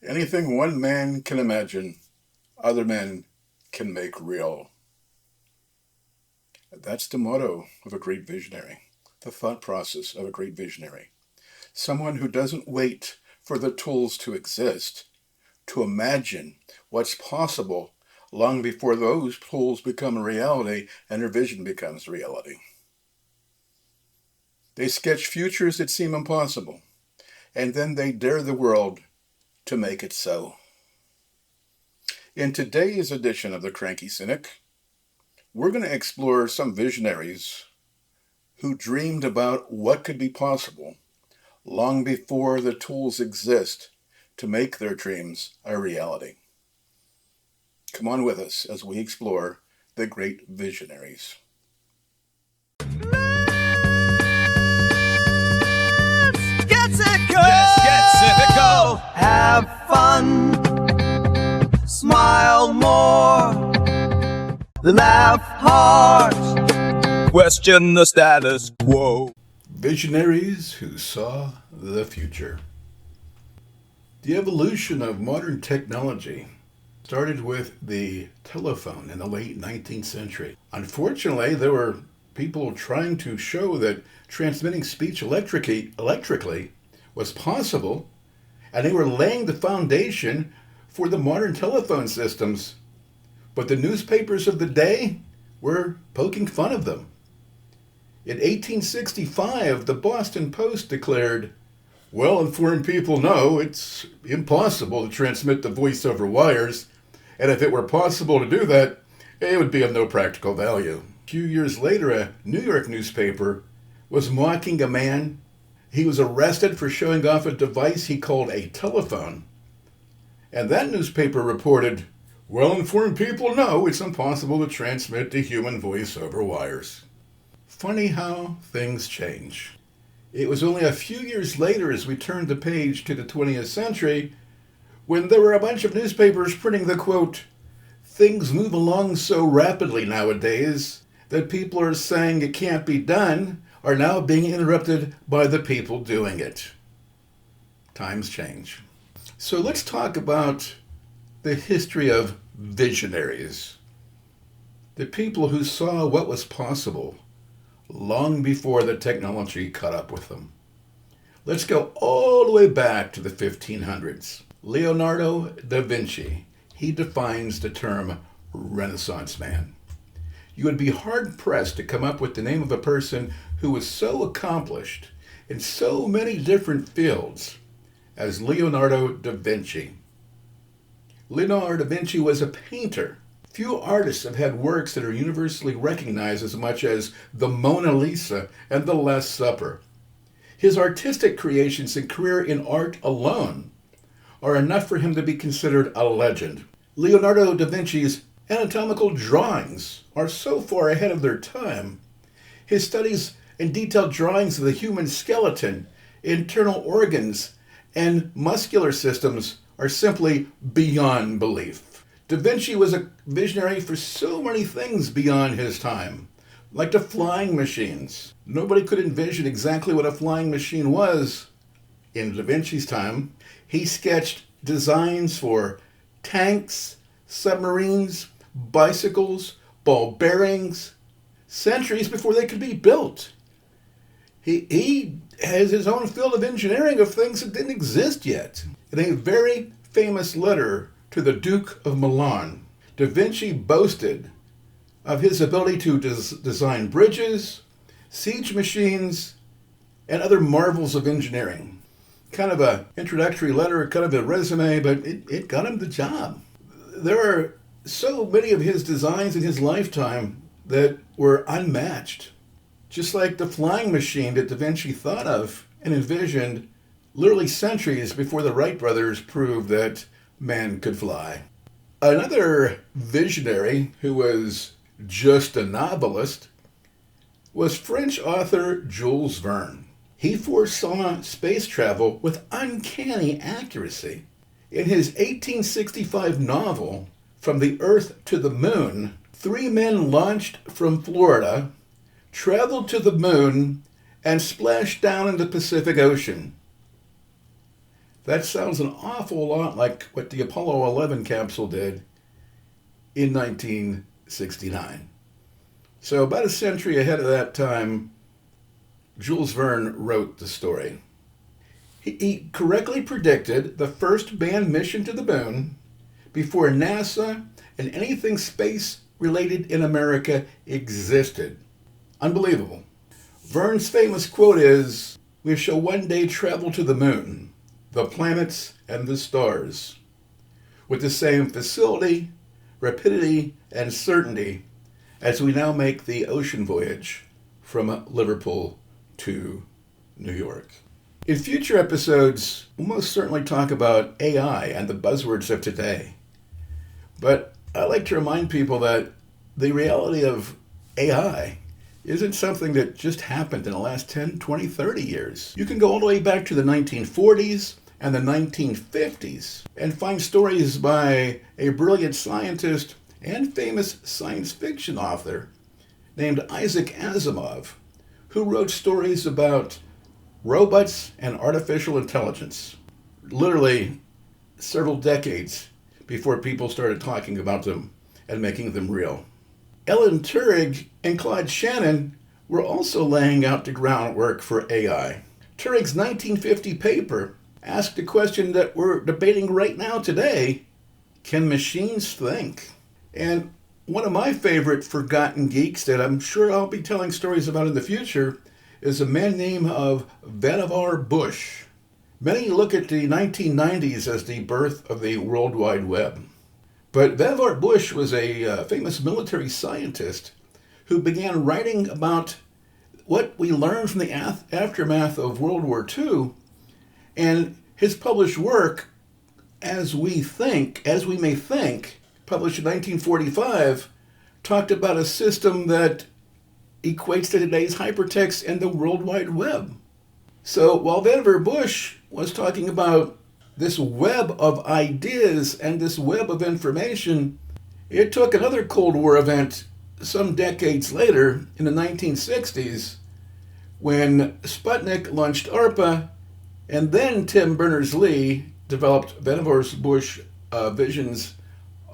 Anything one man can imagine, other men can make real. That's the motto of a great visionary, the thought process of a great visionary. Someone who doesn't wait for the tools to exist to imagine what's possible long before those tools become a reality and their vision becomes reality. They sketch futures that seem impossible, and then they dare the world to make it so. In today's edition of the Cranky Cynic, we're going to explore some visionaries who dreamed about what could be possible long before the tools exist to make their dreams a reality. Come on with us as we explore the great visionaries. Let's get cynical. Have fun. Smile more. Laugh hard. Question the status quo. Visionaries who saw the future. The evolution of modern technology started with the telephone in the late 19th century. Unfortunately, there were people trying to show that transmitting speech electrically was possible, and they were laying the foundation for the modern telephone systems. But the newspapers of the day were poking fun of them. In 1865, the Boston Post declared, "Well-informed people know it's impossible to transmit the voice over wires, and if it were possible to do that, it would be of no practical value." A few years later, a New York newspaper was mocking a man. He was arrested for showing off a device he called a telephone. And that newspaper reported, "Well-informed people know it's impossible to transmit the human voice over wires." Funny how things change. It was only a few years later, as we turned the page to the 20th century, when there were a bunch of newspapers printing the quote, "Things move along so rapidly nowadays that people are saying it can't be done are now being interrupted by the people doing it." Times change. So let's talk about the history of visionaries. The people who saw what was possible long before the technology caught up with them. Let's go all the way back to the 1500s. Leonardo da Vinci, he defines the term Renaissance man. You would be hard-pressed to come up with the name of a person who was so accomplished in so many different fields as Leonardo da Vinci. Leonardo da Vinci was a painter. Few artists have had works that are universally recognized as much as the Mona Lisa and the Last Supper. His artistic creations and career in art alone are enough for him to be considered a legend. Leonardo da Vinci's anatomical drawings are so far ahead of their time. His studies and detailed drawings of the human skeleton, internal organs, and muscular systems are simply beyond belief. Da Vinci was a visionary for so many things beyond his time, like the flying machines. Nobody could envision exactly what a flying machine was. In Da Vinci's time, he sketched designs for tanks, submarines, bicycles, ball bearings, centuries before they could be built. He has his own field of engineering of things that didn't exist yet. In a very famous letter to the Duke of Milan, Da Vinci boasted of his ability to design bridges, siege machines, and other marvels of engineering. Kind of an introductory letter, kind of a resume, but it got him the job. There are so many of his designs in his lifetime that were unmatched. Just like the flying machine that Da Vinci thought of and envisioned literally centuries before the Wright brothers proved that man could fly. Another visionary who was just a novelist was French author Jules Verne. He foresaw space travel with uncanny accuracy. In his 1865 novel, From the Earth to the Moon, 3 men launched from Florida, traveled to the moon, and splashed down in the Pacific Ocean. That sounds an awful lot like what the Apollo 11 capsule did in 1969. So, about a century ahead of that time, Jules Verne wrote the story. He correctly predicted the first manned mission to the moon before NASA and anything space related in America existed. Unbelievable. Verne's famous quote is, "We shall one day travel to the moon, the planets, and the stars, with the same facility, rapidity, and certainty as we now make the ocean voyage from Liverpool to New York." In future episodes, we'll most certainly talk about AI and the buzzwords of today. But I like to remind people that the reality of AI isn't something that just happened in the last 10, 20, 30 years. You can go all the way back to the 1940s and the 1950s and find stories by a brilliant scientist and famous science fiction author named Isaac Asimov, who wrote stories about robots and artificial intelligence, literally several decades before people started talking about them and making them real. Alan Turing and Claude Shannon were also laying out the groundwork for AI. Turing's 1950 paper asked a question that we're debating right now today: can machines think? And one of my favorite forgotten geeks that I'm sure I'll be telling stories about in the future is a man named of Vannevar Bush. Many look at the 1990s as the birth of the World Wide Web. But Vannevar Bush was a famous military scientist who began writing about what we learned from the aftermath of World War II, and his published work, As We May Think, published in 1945, talked about a system that equates to today's hypertext and the World Wide Web. So while Vannevar Bush was talking about this web of ideas and this web of information, it took another Cold War event some decades later in the 1960s when Sputnik launched ARPA, and then Tim Berners-Lee developed Vannevar Bush visions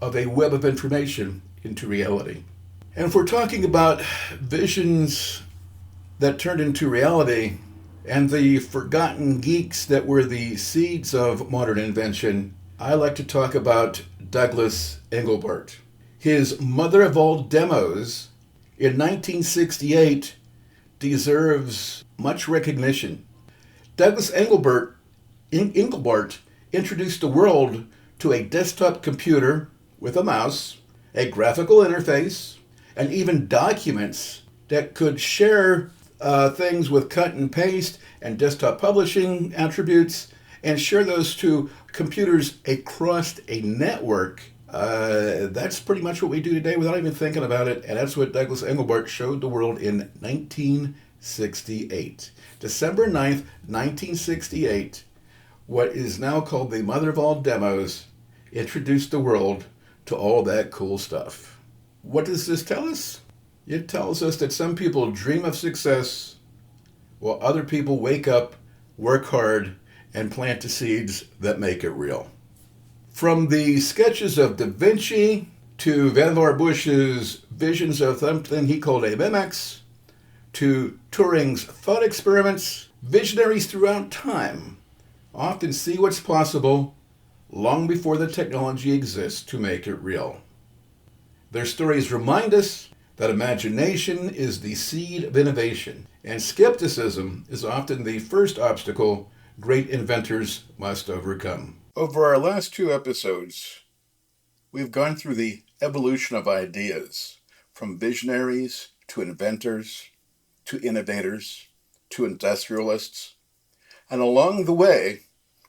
of a web of information into reality. And if we're talking about visions that turned into reality and the forgotten geeks that were the seeds of modern invention, I like to talk about Douglas Engelbart. His mother of all demos in 1968 deserves much recognition. Douglas Engelbart introduced the world to a desktop computer with a mouse, a graphical interface, and even documents that could share things with cut and paste and desktop publishing attributes and share those to computers across a network. That's pretty much what we do today without even thinking about it, and that's what Douglas Engelbart showed the world in 1968. December 9th, 1968, what is now called the mother of all demos, introduced the world to all that cool stuff. What does this tell us? It tells us that some people dream of success while other people wake up, work hard, and plant the seeds that make it real. From the sketches of Da Vinci to Vannevar Bush's visions of something he called a memex, to Turing's thought experiments, visionaries throughout time often see what's possible long before the technology exists to make it real. Their stories remind us that imagination is the seed of innovation, and skepticism is often the first obstacle great inventors must overcome. Over our last two episodes, we've gone through the evolution of ideas, from visionaries to inventors, to innovators, to industrialists. And along the way,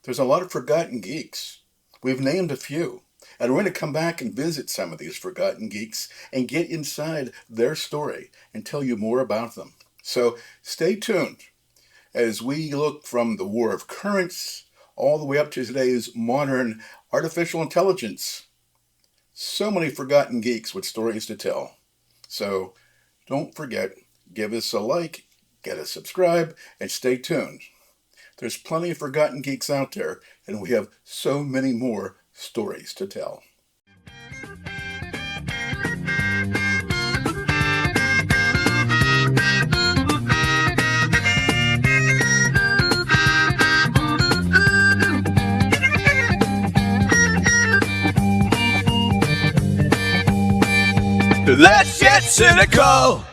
there's a lot of forgotten geeks. We've named a few. And we're going to come back and visit some of these forgotten geeks and get inside their story and tell you more about them. So stay tuned as we look from the war of currents all the way up to today's modern artificial intelligence. So many forgotten geeks with stories to tell. So don't forget, give us a like, get a subscribe, and stay tuned. There's plenty of forgotten geeks out there, and we have so many more stories to tell. Let's get cynical.